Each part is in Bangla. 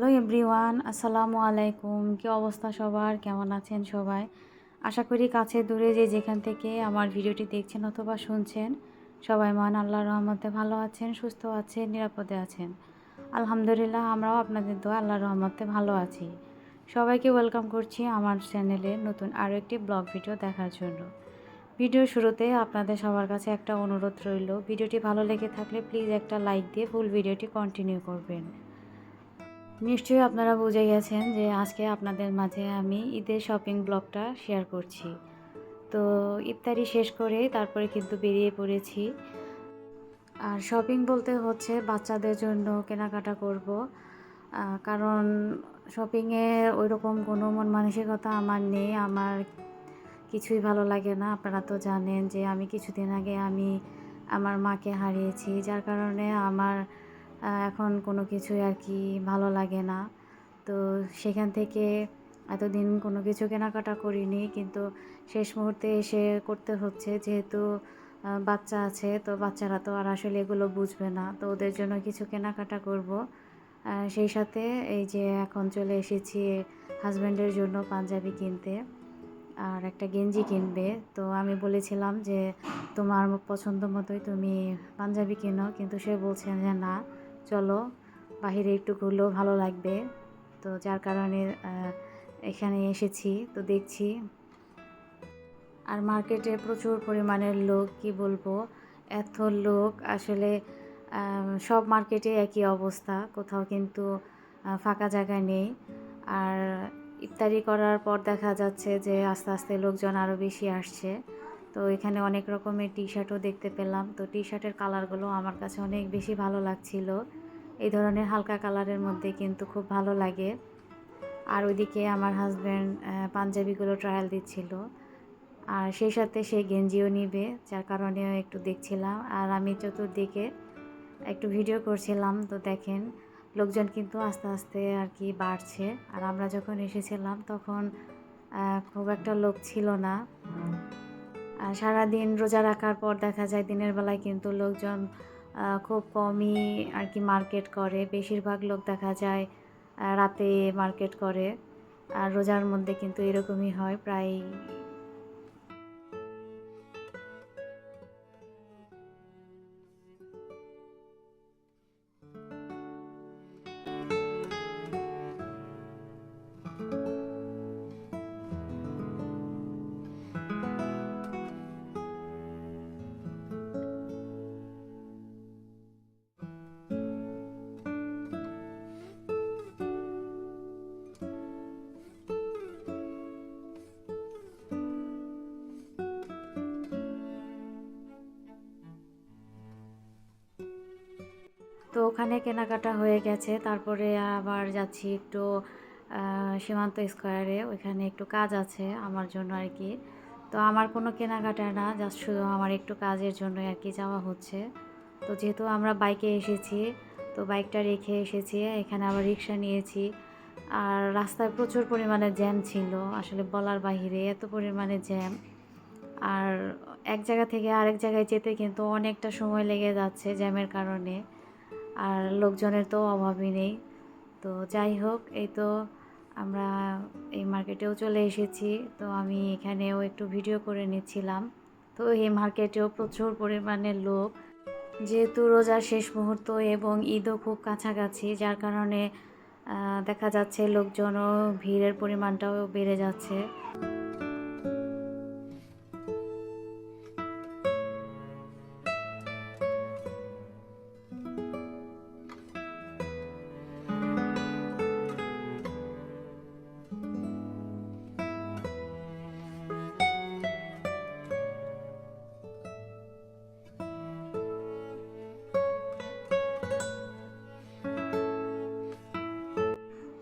হ্যালো এভরিওয়ান, আসসালামু আলাইকুম। কী অবস্থা সবার? কেমন আছেন সবাই? আশা করি কাছে দূরে যে যেখান থেকে আমার ভিডিওটি দেখছেন অথবা শুনছেন, সবাই মহান আল্লাহর রহমতে ভালো আছেন, সুস্থ আছেন, নিরাপদে আছেন। আলহামদুলিল্লাহ, আমরাও আপনাদের দোয়া আল্লাহর রহমতে ভালো আছি। সবাইকে ওয়েলকাম করছি আমার চ্যানেলে নতুন আরও একটি ব্লগ ভিডিও দেখার জন্য। ভিডিওর শুরুতে আপনাদের সবার কাছে একটা অনুরোধ রইল, ভিডিওটি ভালো লেগে থাকলে প্লিজ একটা লাইক দিয়ে ফুল ভিডিওটি কন্টিনিউ করবেন। নিশ্চয়ই আপনারা বুঝে গেছেন যে আজকে আপনাদের মাঝে আমি ঈদের শপিং ব্লগটা শেয়ার করছি। তো ইফতারি শেষ করে তারপরে কিন্তু বেরিয়ে পড়েছি। আর শপিং বলতে হচ্ছে বাচ্চাদের জন্য কেনাকাটা করব, কারণ শপিংয়ে ওইরকম কোনো মন মানসিকতা আমার নেই। আমার কিছুই ভালো লাগে না। আপনারা তো জানেন যে আমি কিছুদিন আগে আমার মাকে হারিয়েছি, যার কারণে আমার এখন কোনো কিছুই আর কি ভালো লাগে না। তো সেখান থেকে এতদিন কোনো কিছু কেনাকাটা করিনি, কিন্তু শেষ মুহূর্তে এসে করতে হচ্ছে, যেহেতু বাচ্চা আছে, তো বাচ্চারা তো আর আসলে এগুলো বুঝবে না, তো ওদের জন্য কিছু কেনাকাটা করব। সেই সাথে এই যে এখন চলে এসেছি হাজব্যান্ডের জন্য পাঞ্জাবি কিনতে, আর একটা গেঞ্জি কিনবে। তো আমি বলেছিলাম যে তোমার পছন্দ মতোই তুমি পাঞ্জাবি কিনো, কিন্তু সে বলছে যে না, চলো বাহিরে একটু ঘুরলেও ভালো লাগবে। তো যার কারণে এখানে এসেছি, তো দেখছি। আর মার্কেটে প্রচুর পরিমাণের লোক, কি বলবো, এত লোক আসলে সব মার্কেটে একই অবস্থা, কোথাও কিন্তু ফাঁকা জায়গা নেই। আর ইফতারি করার পর দেখা যাচ্ছে যে আস্তে আস্তে লোকজন আরও বেশি আসছে। তো এখানে অনেক রকমের টি শার্টও দেখতে পেলাম। তো টি শার্টের কালারগুলো আমার কাছে অনেক বেশি ভালো লাগছিল। এই ধরনের হালকা কালারের মধ্যে কিন্তু খুব ভালো লাগে। আর ওইদিকে আমার হাজব্যান্ড পাঞ্জাবিগুলো ট্রায়াল দিচ্ছিল, আর সেই সাথে সে গেঞ্জিও নিবে, যার কারণে একটু দেখছিলাম। আর আমি চতুর্দিকে একটু ভিডিও করছিলাম। তো দেখেন, লোকজন কিন্তু আস্তে আস্তে আর কি বাড়ছে। আর আমরা যখন এসেছিলাম তখন খুব একটা লোক ছিল না। আর সারাদিন রোজা রাখার পর দেখা যায় দিনের বেলায় কিন্তু লোকজন খুব কমই আর কি মার্কেট করে। বেশিরভাগ লোক দেখা যায় রাতে মার্কেট করে। আর রোজার মধ্যে কিন্তু এরকমই হয় প্রায়। তো ওখানে কেনাকাটা হয়ে গেছে, তারপরে আবার যাচ্ছি একটু সীমান্ত স্কোয়ারে। ওইখানে একটু কাজ আছে আমার জন্য আর কি। তো আমার কোনো কেনাকাটা না, জাস্ট শুধু আমার একটু কাজের জন্য আর কি যাওয়া হচ্ছে। তো যেহেতু আমরা বাইকে এসেছি, তো বাইকটা রেখে এসেছি, এখানে আবার রিক্সা নিয়েছি। আর রাস্তায় প্রচুর পরিমাণে জ্যাম ছিল, আসলে বলার বাহিরে এত পরিমাণে জ্যাম। আর এক জায়গা থেকে আরেক জায়গায় যেতে কিন্তু অনেকটা সময় লেগে যাচ্ছে জ্যামের কারণে। আর লোকজনের তো অভাবই নেই। তো যাই হোক, এই তো আমরা এই মার্কেটেও চলে এসেছি। তো আমি এখানেও একটু ভিডিও করে নিচ্ছিলাম। তো এই মার্কেটেও প্রচুর পরিমাণে লোক, যেহেতু রোজার শেষ মুহূর্ত এবং ঈদও খুব কাছাকাছি, যার কারণে দেখা যাচ্ছে লোকজনও ভিড়ের পরিমাণটাও বেড়ে যাচ্ছে।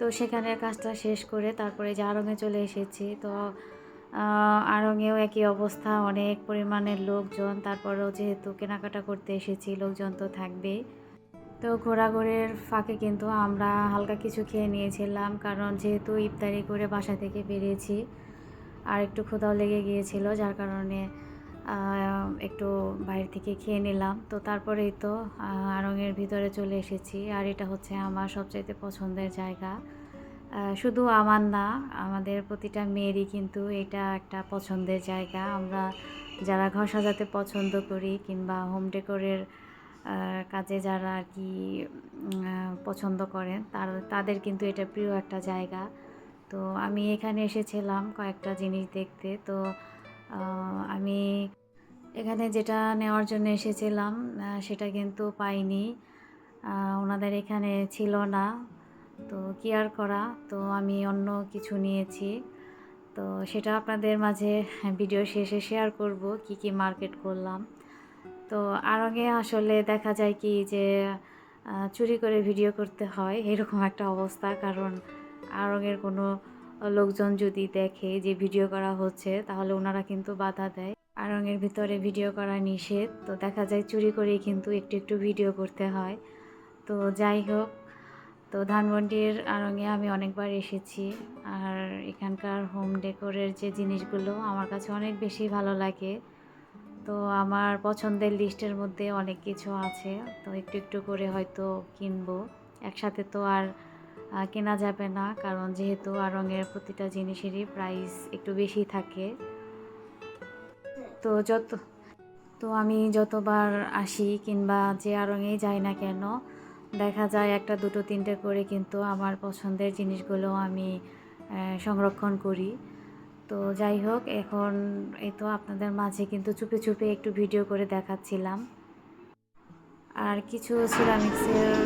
তো সেখানের কাজটা শেষ করে তারপরে যে আড়ংয়ে চলে এসেছি। তো আড়ংয়েও একই অবস্থা, অনেক পরিমাণের লোকজন। তারপরেও যেহেতু কেনাকাটা করতে এসেছি, লোকজন তো থাকবেই। তো ঘোরাঘুরির ফাঁকে কিন্তু আমরা হালকা কিছু খেয়ে নিয়েছিলাম, কারণ যেহেতু ইফতারি করে বাসা থেকে বেরিয়েছি, আর একটু ক্ষুধাও লেগে গিয়েছিল, যার কারণে একটু বাইরে থেকে খেয়ে নিলাম। তো তারপরেই তো আড়ংয়ের ভিতরে চলে এসেছি। আর এটা হচ্ছে আমার সবচাইতে পছন্দের জায়গা। শুধু আমার না, আমাদের প্রতিটা মেয়েরই কিন্তু এটা একটা পছন্দের জায়গা। আমরা যারা ঘর সাজাতে পছন্দ করি কিংবা হোম ডেকোরের কাজে যারা আর কি পছন্দ করেন তাদের কিন্তু এটা প্রিয় একটা জায়গা। তো আমি এখানে এসেছিলাম কয়েকটা জিনিস দেখতে। তো আমি এখানে যেটা নেওয়ার জন্য এসেছিলাম সেটা কিন্তু পাইনি। ওনাদের এখানে ছিল না। তো কি আর করা, তো আমি অন্য কিছু নিয়েছি। তো সেটা আপনাদের মাঝে ভিডিও শেষে শেয়ার করব কি কি মার্কেট করলাম। তো আড়ংয়ে আসলে দেখা যায় কি যে চুরি করে ভিডিও করতে হয় এরকম একটা অবস্থা। কারণ আড়ংয়ের কোনো লোকজন যদি দেখে যে ভিডিও করা হচ্ছে তাহলে ওনারা কিন্তু বাধা দেয়। আড়ংয়ের ভিতরে ভিডিও করা নিষেধ। তো দেখা যায় চুরি করেই কিন্তু একটু একটু ভিডিও করতে হয়। তো যাই হোক, তো ধানমন্ডির আড়ংয়ে আমি অনেকবার এসেছি। আর এখানকার হোম ডেকোরের যে জিনিসগুলো আমার কাছে অনেক বেশি ভালো লাগে। তো আমার পছন্দের লিস্টের মধ্যে অনেক কিছু আছে। তো একটু একটু করে হয়তো কিনবো। একসাথে তো আর কেনা যাবে না, কারণ যেহেতু আড়ংয়ের প্রতিটা জিনিসেরই প্রাইস একটু বেশি থাকে। তো আমি যতবার আসি কিংবা যে আড়ংয়েই যাই না কেন, দেখা যায় একটা দুটো তিনটে করে কিন্তু আমার পছন্দের জিনিসগুলো আমি সংরক্ষণ করি। তো যাই হোক, এখন এই তো আপনাদের মাঝে কিন্তু চুপে চুপে একটু ভিডিও করে দেখাচ্ছিলাম। আর কিছু সিরামিক্সের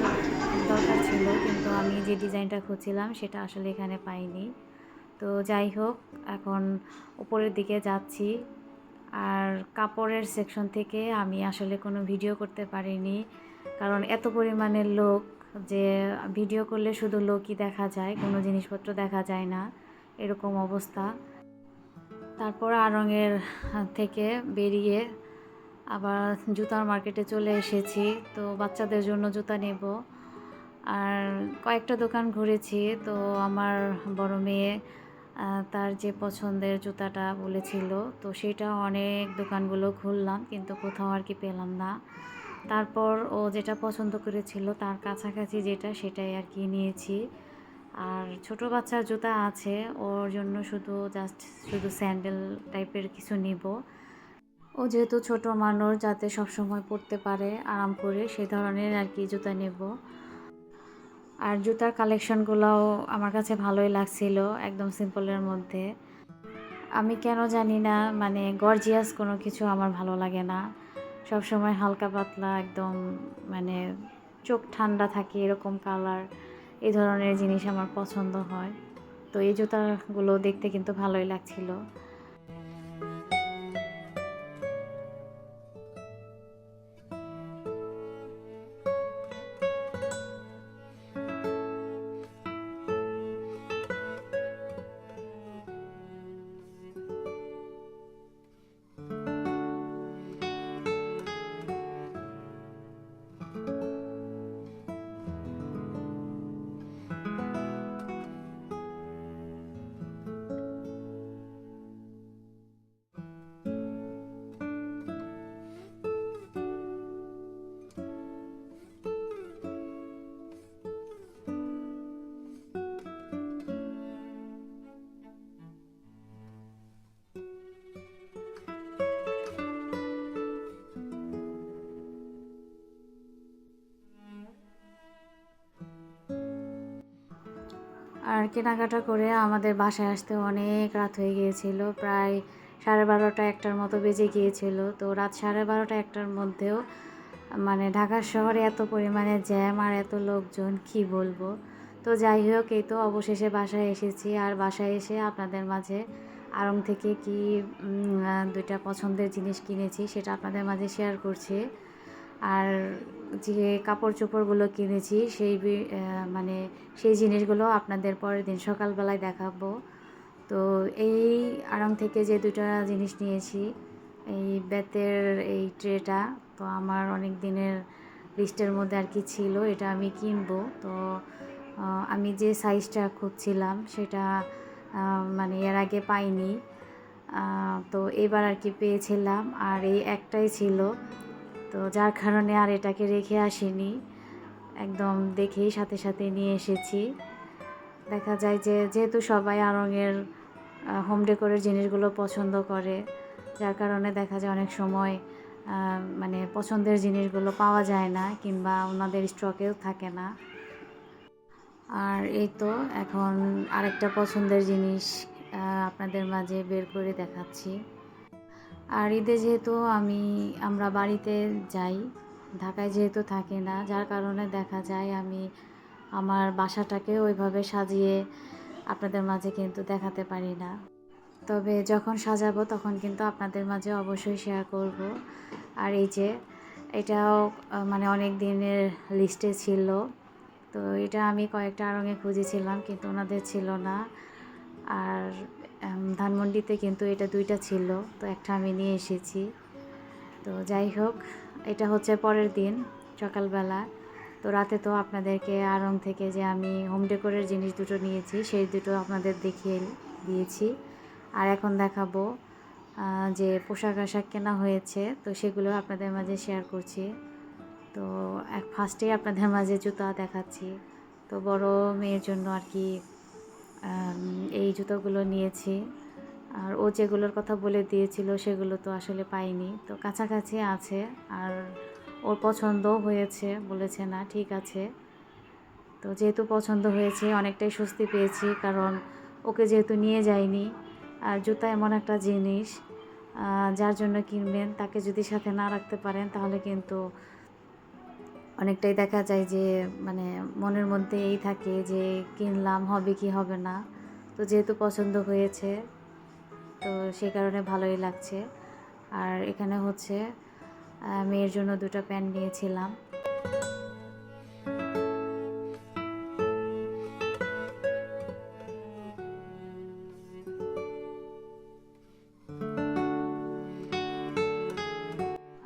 দরকার ছিল, কিন্তু আমি যে ডিজাইনটা খুঁজছিলাম সেটা আসলে এখানে পাইনি। তো যাই হোক, এখন উপরের দিকে যাচ্ছি। আর কাপড়ের সেকশন থেকে আমি আসলে কোনো ভিডিও করতে পারিনি, কারণ এত পরিমাণের লোক যে ভিডিও করলে শুধু লোকই দেখা যায়, কোনো জিনিসপত্র দেখা যায় না, এরকম অবস্থা। তারপর আড়ংয়ের থেকে বেরিয়ে আবার জুতার মার্কেটে চলে এসেছি। তো বাচ্চাদের জন্য জুতা নেব। আর কয়েকটা দোকান ঘুরেছি। তো আমার বড় মেয়ে তার যে পছন্দের জুতাটা বলেছিল, তো সেটা অনেক দোকানগুলো ঘুরলাম কিন্তু কোথাও আর কি পেলাম না। তারপর ও যেটা পছন্দ করেছিল তার কাছাকাছি যেটা সেটাই আর কি নিয়েছি। আর ছোট বাচ্চার জুতা আছে, ওর জন্য শুধু স্যান্ডেল টাইপের কিছু নিব। ও যেহেতু ছোট মানুষ, যাতে সবসময় পরতে পারে আরাম করে, সে ধরনের আর কি জুতা নেব। আর জুতার কালেকশনগুলোও আমার কাছে ভালোই লাগছিল, একদম সিম্পলের মধ্যে। আমি কেন জানি না, মানে গর্জিয়াস কোনো কিছু আমার ভালো লাগে না। সবসময় হালকা পাতলা একদম, মানে চোখ ঠান্ডা থাকে এরকম কালার, এই ধরনের জিনিস আমার পছন্দ হয়। তো এই জুতাগুলো দেখতে কিন্তু ভালোই লাগছিল। আর কেনাকাটা করে আমাদের বাসায় আসতে অনেক রাত হয়ে গিয়েছিল, প্রায় 12:30 একটার মতো বেজে গিয়েছিল। তো রাত 12:30 একটার মধ্যেও মানে ঢাকা শহরে এত পরিমাণে জ্যাম আর এত লোকজন, কি বলবো। তো যাই হোক, এই তো অবশেষে বাসায় এসেছি। আর বাসায় এসে আপনাদের মাঝে আড়ং থেকে কি দুইটা পছন্দের জিনিস কিনেছি সেটা আপনাদের মাঝে শেয়ার করছি। আর যে কাপড় চোপড়গুলো কিনেছি মানে সেই জিনিসগুলো আপনাদের পরের দিন সকালবেলায় দেখাবো। তো এই আড়ং থেকে যে দুটা জিনিস নিয়েছি, এই বেতের এই ট্রেটা, তো আমার অনেক দিনের লিস্টের মধ্যে আর কি ছিল, এটা আমি কিনবো। তো আমি যে সাইজটা খুঁজছিলাম সেটা মানে এর আগে পাইনি। তো এবার আর কি পেয়েছিলাম, আর এই একটাই ছিল, তো যার কারণে আর এটাকে রেখে আসিনি, একদম দেখেই সাথে সাথে নিয়ে এসেছি। দেখা যায় যে যেহেতু সবাই আড়ংয়ের হোম ডেকোরের জিনিসগুলো পছন্দ করে, যার কারণে দেখা যায় অনেক সময় মানে পছন্দের জিনিসগুলো পাওয়া যায় না, কিংবা ওনাদের স্টকেও থাকে না। আর এই তো এখন আরেকটা পছন্দের জিনিস আপনাদের মাঝে বের করে দেখাচ্ছি। আর ঈদে যেহেতু আমরা বাড়িতে যাই, ঢাকায় যেহেতু থাকি না, যার কারণে দেখা যায় আমি আমার বাসাটাকে ওইভাবে সাজিয়ে আপনাদের মাঝে কিন্তু দেখাতে পারি না। তবে যখন সাজাবো তখন কিন্তু আপনাদের মাঝে অবশ্যই শেয়ার করব। আর এই যে এটাও মানে অনেক দিনের লিস্টে ছিল, তো এটা আমি কয়েকটা আড়ঙে খুঁজেছিলাম কিন্তু ওনাদের ছিল না। আর ধানমন্ডিতে কিন্তু এটা 2টা ছিল, তো একটা আমি নিয়ে এসেছি। তো যাই হোক, এটা হচ্ছে পরের দিন সকালবেলা। তো রাতে তো আপনাদেরকে আড়ং থেকে যে আমি হোম ডেকোরের জিনিস দুটো নিয়েছি সেই দুটো আপনাদের দেখিয়ে দিয়েছি। আর এখন দেখাবো যে পোশাক আশাক কেনা হয়েছে, তো সেগুলো আপনাদের মাঝে শেয়ার করছি। তো ফার্স্টেই আপনাদের মাঝে জুতা দেখাচ্ছি। তো বড় মেয়ের জন্য আর কি এই জুতোগুলো নিয়েছি। আর ও যেগুলোর কথা বলে দিয়েছিল সেগুলো তো আসলে পাইনি, তো কাছাকাছি আছে, আর ওর পছন্দও হয়েছে, বলেছে না ঠিক আছে। তো যেহেতু পছন্দ হয়েছে অনেকটাই স্বস্তি পেয়েছি, কারণ ওকে যেহেতু নিয়ে যাইনি। আর জুতা এমন একটা জিনিস যার জন্য কিনবেন, তাকে যদি সাথে না রাখতে পারেন তাহলে কিন্তু অনেকটাই দেখা যায় যে মানে মনের মধ্যে এই থাকে যে কিনলাম, হবে কি হবে না। তো যেহেতু পছন্দ হয়েছে, তো সেই কারণে ভালোই লাগছে। আর এখানে হচ্ছে মেয়ের জন্য 2টা প্যান্ট নিয়েছিলাম।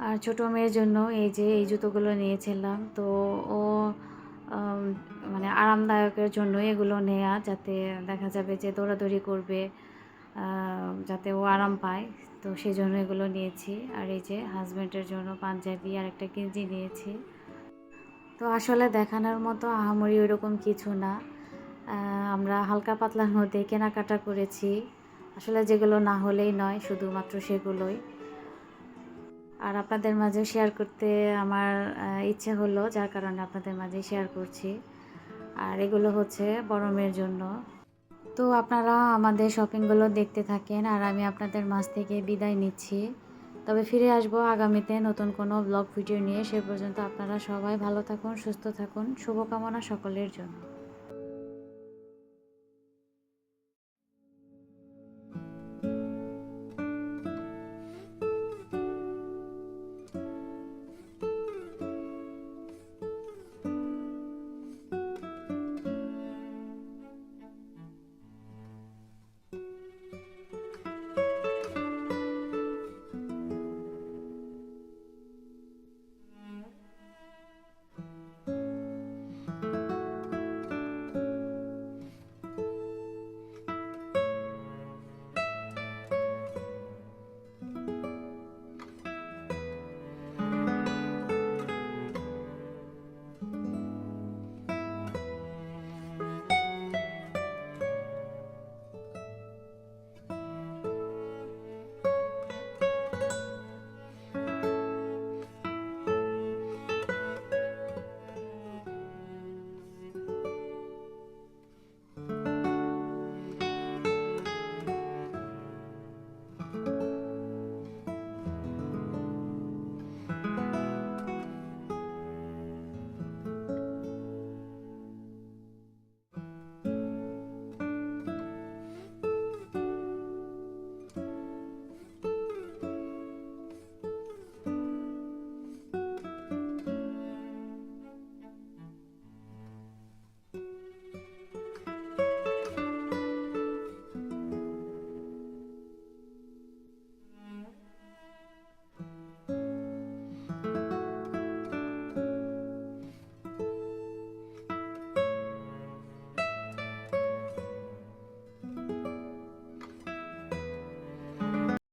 আর ছোটো মেয়ের জন্য এই যে এই জুতোগুলো নিয়েছিলাম। তো ও মানে আরামদায়কের জন্য এগুলো নেয়া, যাতে দেখা যাবে যে দৌড়াদৌড়ি করবে, যাতে ও আরাম পায়, তো সেই জন্য এগুলো নিয়েছি। আর এই যে হাজব্যান্ডের জন্য পাঞ্জাবি আর একটা গেঞ্জি নিয়েছি। তো আসলে দেখানোর মতো আহামরি ওইরকম কিছু না, আমরা হালকা পাতলার মধ্যে কেনাকাটা করেছি, আসলে যেগুলো না হলেই নয়, শুধুমাত্র সেগুলোই। আর আপনাদের মাঝে শেয়ার করতে আমার ইচ্ছে হলো, যার কারণে আপনাদের মাঝে শেয়ার করছি। আর এগুলো হচ্ছে বড় মেয়ের জন্য। তো আপনারা আমাদের শপিংগুলো দেখতে থাকেন, আর আমি আপনাদের মাঝ থেকে বিদায় নিচ্ছি। তবে ফিরে আসবো আগামীতে নতুন কোনো ব্লগ ভিডিও নিয়ে। সে পর্যন্ত আপনারা সবাই ভালো থাকুন, সুস্থ থাকুন, শুভকামনা সকলের জন্য।